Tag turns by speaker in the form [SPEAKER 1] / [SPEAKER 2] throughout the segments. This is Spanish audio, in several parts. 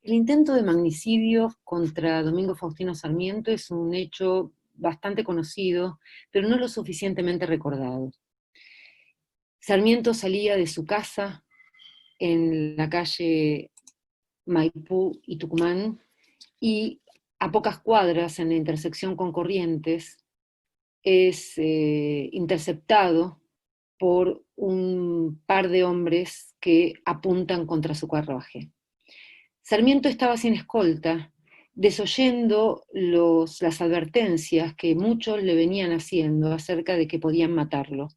[SPEAKER 1] El intento de magnicidio contra Domingo Faustino Sarmiento es un hecho bastante conocido, pero no lo suficientemente recordado. Sarmiento salía de su casa en la calle Maipú y Tucumán, y a pocas cuadras, en la intersección con Corrientes, es interceptado por un par de hombres que apuntan contra su carruaje. Sarmiento estaba sin escolta, desoyendo las advertencias que muchos le venían haciendo acerca de que podían matarlo,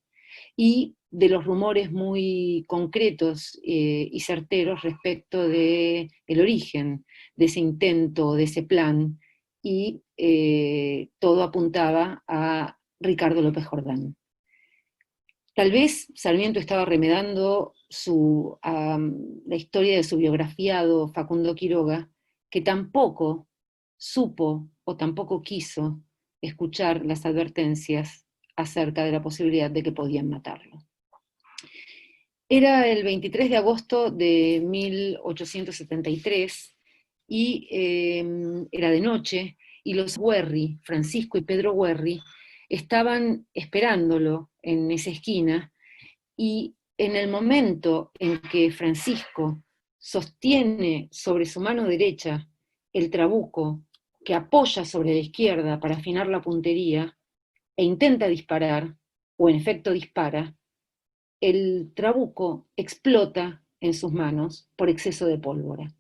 [SPEAKER 1] y de los rumores muy concretos y certeros respecto del origen de ese intento, de ese plan, y todo apuntaba a Ricardo López Jordán. Tal vez Sarmiento estaba remedando la historia de su biografiado Facundo Quiroga, que tampoco supo o tampoco quiso escuchar las advertencias acerca de la posibilidad de que podían matarlo. Era el 23 de agosto de 1873 y era de noche, y los Guerri, Francisco y Pedro Guerri, estaban esperándolo en esa esquina, y en el momento en que Francisco sostiene sobre su mano derecha el trabuco que apoya sobre la izquierda para afinar la puntería e intenta disparar, o en efecto dispara, el trabuco explota en sus manos por exceso de pólvora.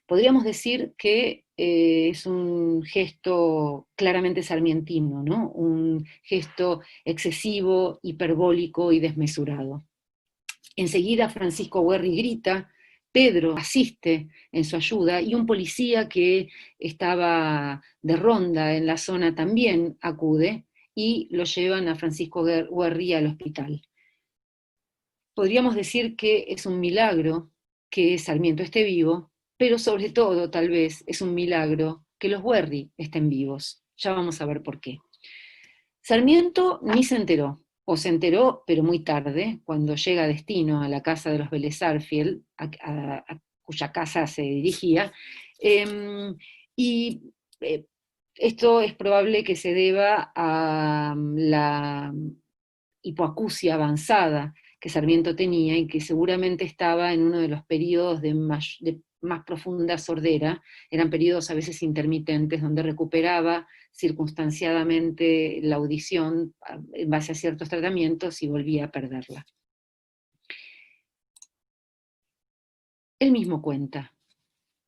[SPEAKER 1] Podríamos decir que es un gesto claramente sarmientino, ¿no? Un gesto excesivo, hiperbólico y desmesurado. Enseguida Francisco Guerri grita, Pedro asiste en su ayuda, y un policía que estaba de ronda en la zona también acude, y lo llevan a Francisco Guerri al hospital. Podríamos decir que es un milagro que Sarmiento esté vivo, pero sobre todo, tal vez, es un milagro que los Guerri estén vivos. Ya vamos a ver por qué. Sarmiento ni se enteró, o se enteró, pero muy tarde, cuando llega a destino a la casa de los Vélez Sarsfield, a cuya casa se dirigía, y esto es probable que se deba a la hipoacusia avanzada que Sarmiento tenía, y que seguramente estaba en uno de los periodos de más profunda sordera. Eran periodos a veces intermitentes, donde recuperaba circunstanciadamente la audición en base a ciertos tratamientos y volvía a perderla. Él mismo cuenta,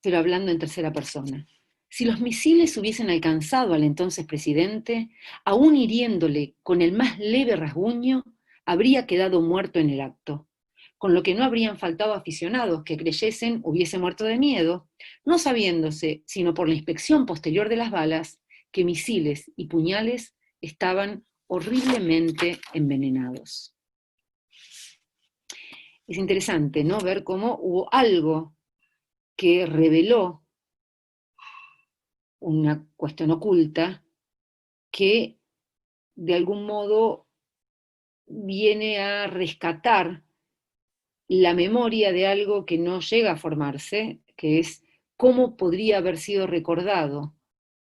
[SPEAKER 1] pero hablando en tercera persona: si los misiles hubiesen alcanzado al entonces presidente, aún hiriéndole con el más leve rasguño, habría quedado muerto en el acto, con lo que no habrían faltado aficionados que creyesen hubiese muerto de miedo, no sabiéndose, sino por la inspección posterior de las balas, que misiles y puñales estaban horriblemente envenenados. Es interesante, ¿no?, ver cómo hubo algo que reveló una cuestión oculta que de algún modo viene a rescatar la memoria de algo que no llega a formarse, que es cómo podría haber sido recordado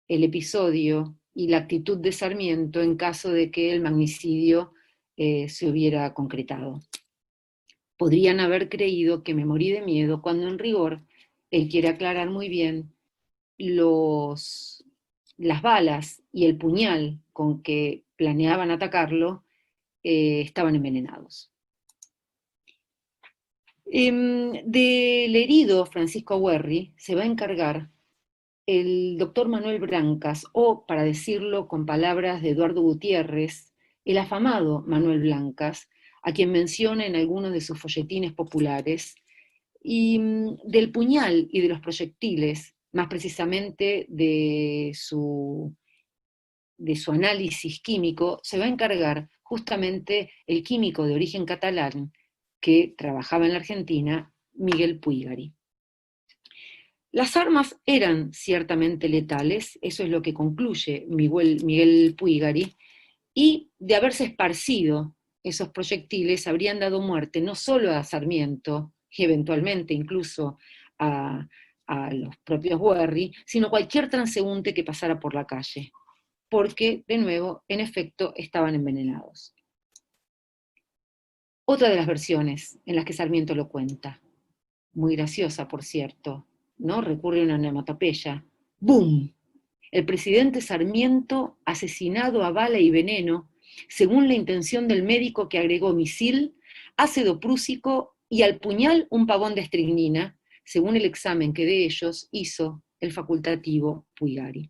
[SPEAKER 1] el episodio y la actitud de Sarmiento en caso de que el magnicidio se hubiera concretado. Podrían haber creído que me morí de miedo, cuando en rigor él quiere aclarar muy bien las balas y el puñal con que planeaban atacarlo estaban envenenados. Del herido Francisco Guerri se va a encargar el doctor Manuel Blancas, o, para decirlo con palabras de Eduardo Gutiérrez, el afamado Manuel Blancas, a quien menciona en algunos de sus folletines populares. Y del puñal y de los proyectiles, más precisamente de su análisis químico, se va a encargar justamente el químico de origen catalán que trabajaba en la Argentina, Miguel Puigari. Las armas eran ciertamente letales, eso es lo que concluye Miguel Puigari, y de haberse esparcido esos proyectiles habrían dado muerte no solo a Sarmiento, y eventualmente incluso a a los propios Werry, sino cualquier transeúnte que pasara por la calle, porque, de nuevo, en efecto, estaban envenenados. Otra de las versiones en las que Sarmiento lo cuenta, muy graciosa, por cierto, ¿no? Recurre a una onomatopeya. ¡Bum! El presidente Sarmiento, asesinado a bala y veneno, según la intención del médico que agregó misil, ácido prúsico y al puñal un pavón de estricnina, según el examen que de ellos hizo el facultativo Puigari.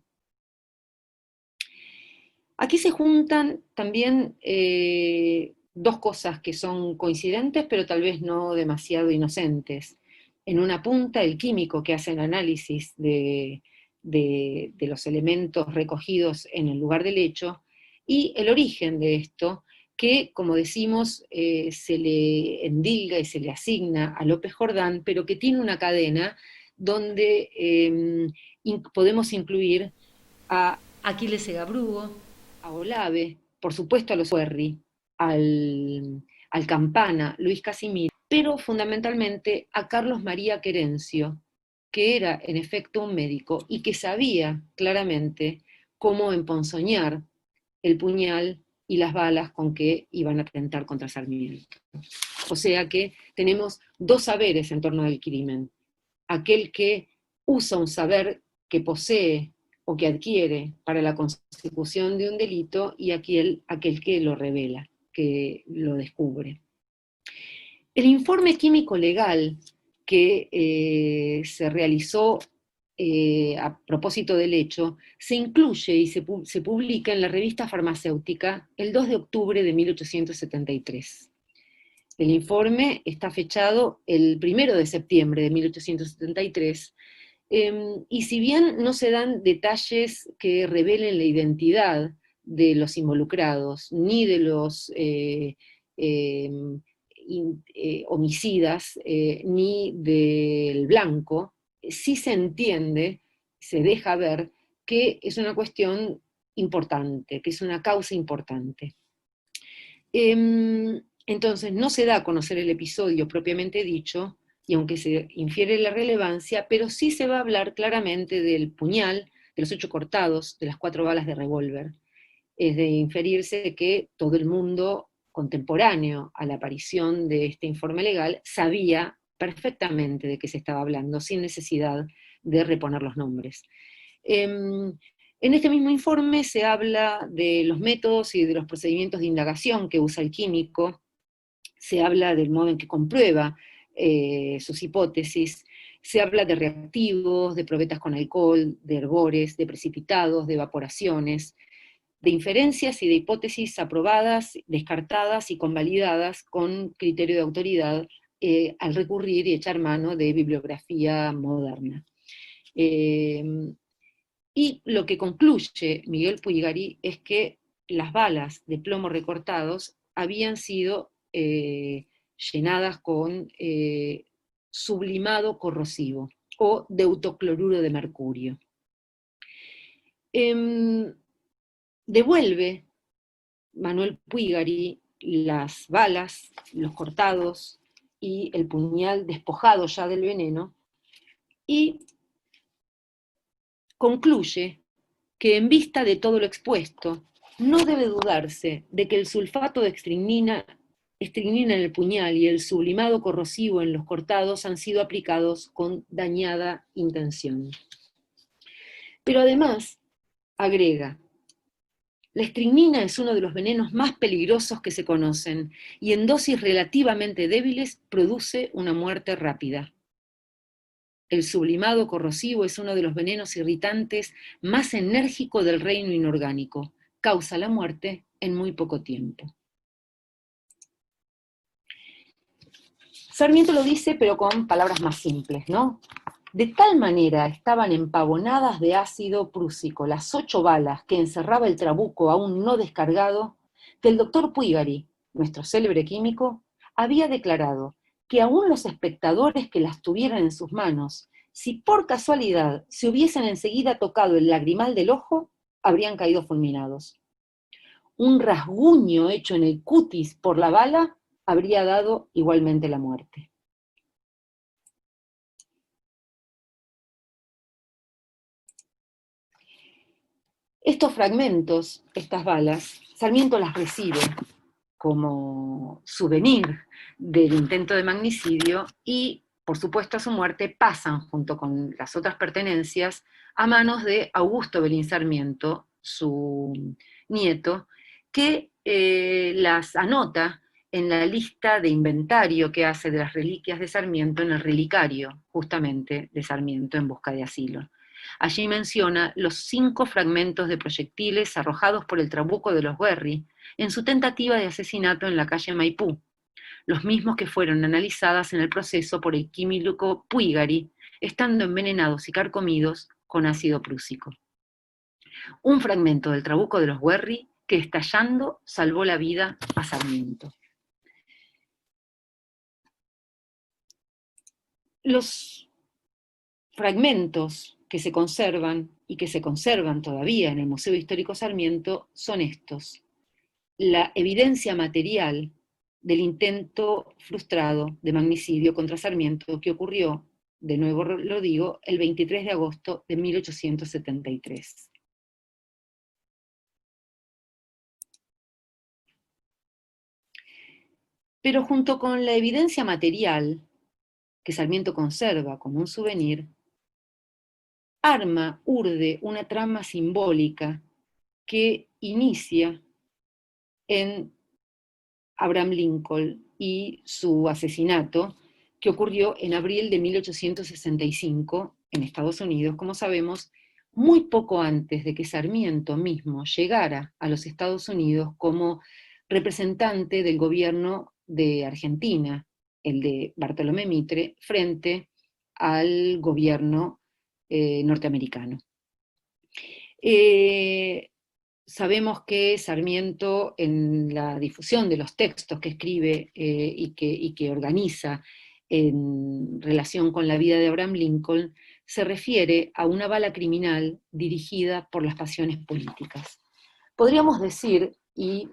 [SPEAKER 1] Aquí se juntan también dos cosas que son coincidentes, pero tal vez no demasiado inocentes. En una punta, el químico que hace el análisis de los elementos recogidos en el lugar del hecho, y el origen de esto, que, como decimos, se le endilga y se le asigna a López Jordán, pero que tiene una cadena donde podemos incluir a Aquiles Segabrúo, a Olave, por supuesto a los Werry, al Campana, Luis Casimiro, pero fundamentalmente a Carlos María Querencio, que era en efecto un médico y que sabía claramente cómo emponzoñar el puñal y las balas con que iban a atentar contra Sarmiento. O sea que tenemos dos saberes en torno del crimen. Aquel que usa un saber que posee o que adquiere para la consecución de un delito y aquel que lo revela, que lo descubre. El informe químico legal que se realizó a propósito del hecho, se incluye y se publica en la revista farmacéutica el 2 de octubre de 1873. El informe está fechado el 1 de septiembre de 1873, y si bien no se dan detalles que revelen la identidad de los involucrados, ni de los homicidas, ni del blanco, sí se entiende, se deja ver que es una cuestión importante, que es una causa importante. Entonces no se da a conocer el episodio propiamente dicho, y aunque se infiere la relevancia, pero sí se va a hablar claramente del puñal, de los 8 cortados, de las 4 balas de revólver. Es de inferirse que todo el mundo contemporáneo a la aparición de este informe legal sabía perfectamente de qué se estaba hablando, sin necesidad de reponer los nombres. En este mismo informe se habla de los métodos y de los procedimientos de indagación que usa el químico, se habla del modo en que comprueba sus hipótesis, se habla de reactivos, de probetas con alcohol, de hervores, de precipitados, de evaporaciones, de inferencias y de hipótesis aprobadas, descartadas y convalidadas con criterio de autoridad al recurrir y echar mano de bibliografía moderna. Y lo que concluye Miguel Puigari es que las balas de plomo recortados habían sido llenadas con sublimado corrosivo o deutocloruro de mercurio. Devuelve Manuel Puigari las balas, los cortados y el puñal despojado ya del veneno, y concluye que en vista de todo lo expuesto, no debe dudarse de que el sulfato de estricnina en el puñal y el sublimado corrosivo en los cortados han sido aplicados con dañada intención. Pero además, agrega, la estricnina es uno de los venenos más peligrosos que se conocen y en dosis relativamente débiles produce una muerte rápida. El sublimado corrosivo es uno de los venenos irritantes más enérgicos del reino inorgánico. Causa la muerte en muy poco tiempo. Sarmiento lo dice, pero con palabras más simples, ¿no? De tal manera estaban empavonadas de ácido prúsico las 8 balas que encerraba el trabuco aún no descargado, que el doctor Puigari, nuestro célebre químico, había declarado que aún los espectadores que las tuvieran en sus manos, si por casualidad se hubiesen enseguida tocado el lagrimal del ojo, habrían caído fulminados. Un rasguño hecho en el cutis por la bala habría dado igualmente la muerte. Estos fragmentos, estas balas, Sarmiento las recibe como souvenir del intento de magnicidio y, por supuesto, a su muerte pasan, junto con las otras pertenencias, a manos de Augusto Belín Sarmiento, su nieto, que las anota en la lista de inventario que hace de las reliquias de Sarmiento en el relicario, justamente, de Sarmiento en busca de asilo. Allí menciona los 5 fragmentos de proyectiles arrojados por el trabuco de los Guerri en su tentativa de asesinato en la calle Maipú, los mismos que fueron analizadas en el proceso por el químico Puigari, estando envenenados y carcomidos con ácido prúsico. Un fragmento del trabuco de los Guerri que, estallando, salvó la vida a Sarmiento. Los fragmentos que se conservan y que se conservan todavía en el Museo Histórico Sarmiento son estos: la evidencia material del intento frustrado de magnicidio contra Sarmiento que ocurrió, de nuevo lo digo, el 23 de agosto de 1873. Pero junto con la evidencia material que Sarmiento conserva como un souvenir, urde una trama simbólica que inicia en Abraham Lincoln y su asesinato, que ocurrió en abril de 1865 en Estados Unidos, como sabemos, muy poco antes de que Sarmiento mismo llegara a los Estados Unidos como representante del gobierno de Argentina, el de Bartolomé Mitre, frente al gobierno norteamericano. Sabemos que Sarmiento, en la difusión de los textos que escribe y que organiza en relación con la vida de Abraham Lincoln, se refiere a una bala criminal dirigida por las pasiones políticas. Podríamos decir, y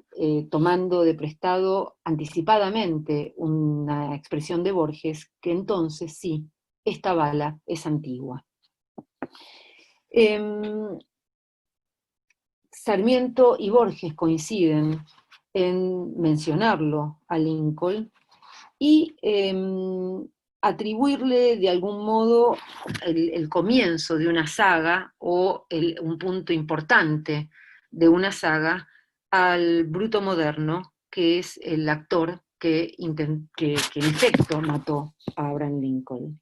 [SPEAKER 1] tomando de prestado anticipadamente una expresión de Borges, que entonces sí, esta bala es antigua. Sarmiento y Borges coinciden en mencionarlo a Lincoln y atribuirle de algún modo el comienzo de una saga o un punto importante de una saga al Bruto moderno, que es el actor que en efecto mató a Abraham Lincoln.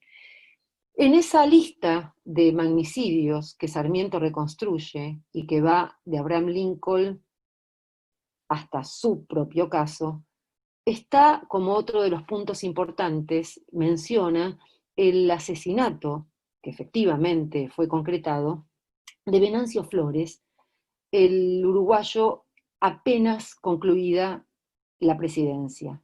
[SPEAKER 1] En esa lista de magnicidios que Sarmiento reconstruye y que va de Abraham Lincoln hasta su propio caso, está, como otro de los puntos importantes, menciona el asesinato, que efectivamente fue concretado, de Venancio Flores, el uruguayo apenas concluida la presidencia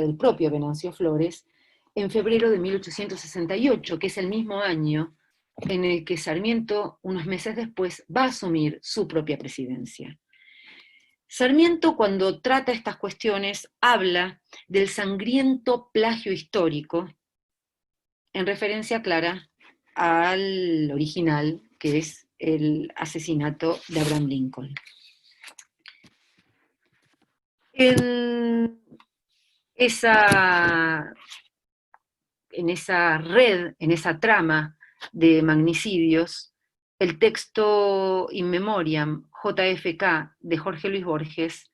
[SPEAKER 1] del propio Venancio Flores, en febrero de 1868, que es el mismo año en el que Sarmiento, unos meses después, va a asumir su propia presidencia. Sarmiento, cuando trata estas cuestiones, habla del sangriento plagio histórico, en referencia clara al original, que es el asesinato de Abraham Lincoln. En esa red, en esa trama de magnicidios, el texto In Memoriam, JFK, de Jorge Luis Borges,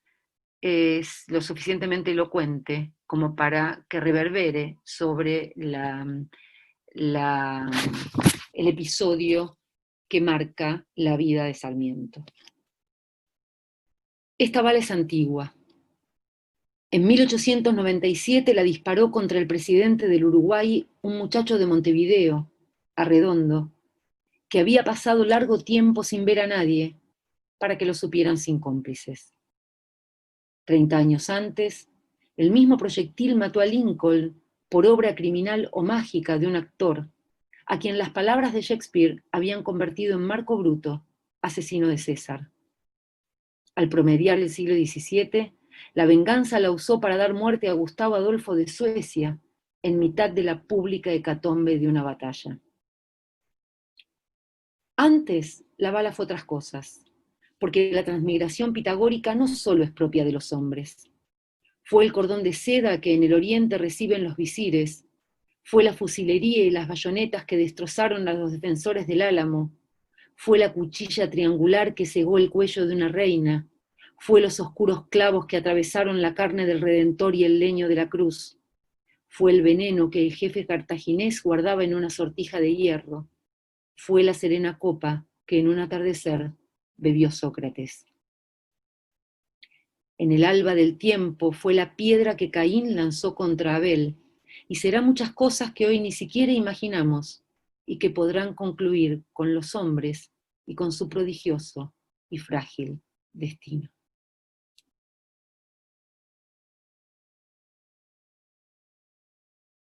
[SPEAKER 1] es lo suficientemente elocuente como para que reverbere sobre el episodio que marca la vida de Sarmiento. Esta bala es antigua. En 1897 la disparó contra el presidente del Uruguay un muchacho de Montevideo, Arredondo, que había pasado largo tiempo sin ver a nadie para que lo supieran sin cómplices. 30 años antes, el mismo proyectil mató a Lincoln por obra criminal o mágica de un actor, a quien las palabras de Shakespeare habían convertido en Marco Bruto, asesino de César. Al promediar el siglo XVII, la venganza la usó para dar muerte a Gustavo Adolfo de Suecia en mitad de la pública hecatombe de una batalla. Antes, la bala fue otras cosas. porque la transmigración pitagórica no solo es propia de los hombres. Fue el cordón de seda que en el oriente reciben los visires, fue la fusilería y las bayonetas que destrozaron a los defensores del Álamo, fue la cuchilla triangular que cegó el cuello de una reina, fue los oscuros clavos que atravesaron la carne del Redentor y el leño de la cruz, fue el veneno que el jefe cartaginés guardaba en una sortija de hierro, fue la serena copa que en un atardecer bebió Sócrates. En el alba del tiempo fue la piedra que Caín lanzó contra Abel, y será muchas cosas que hoy ni siquiera imaginamos, y que podrán concluir con los hombres y con su prodigioso y frágil destino.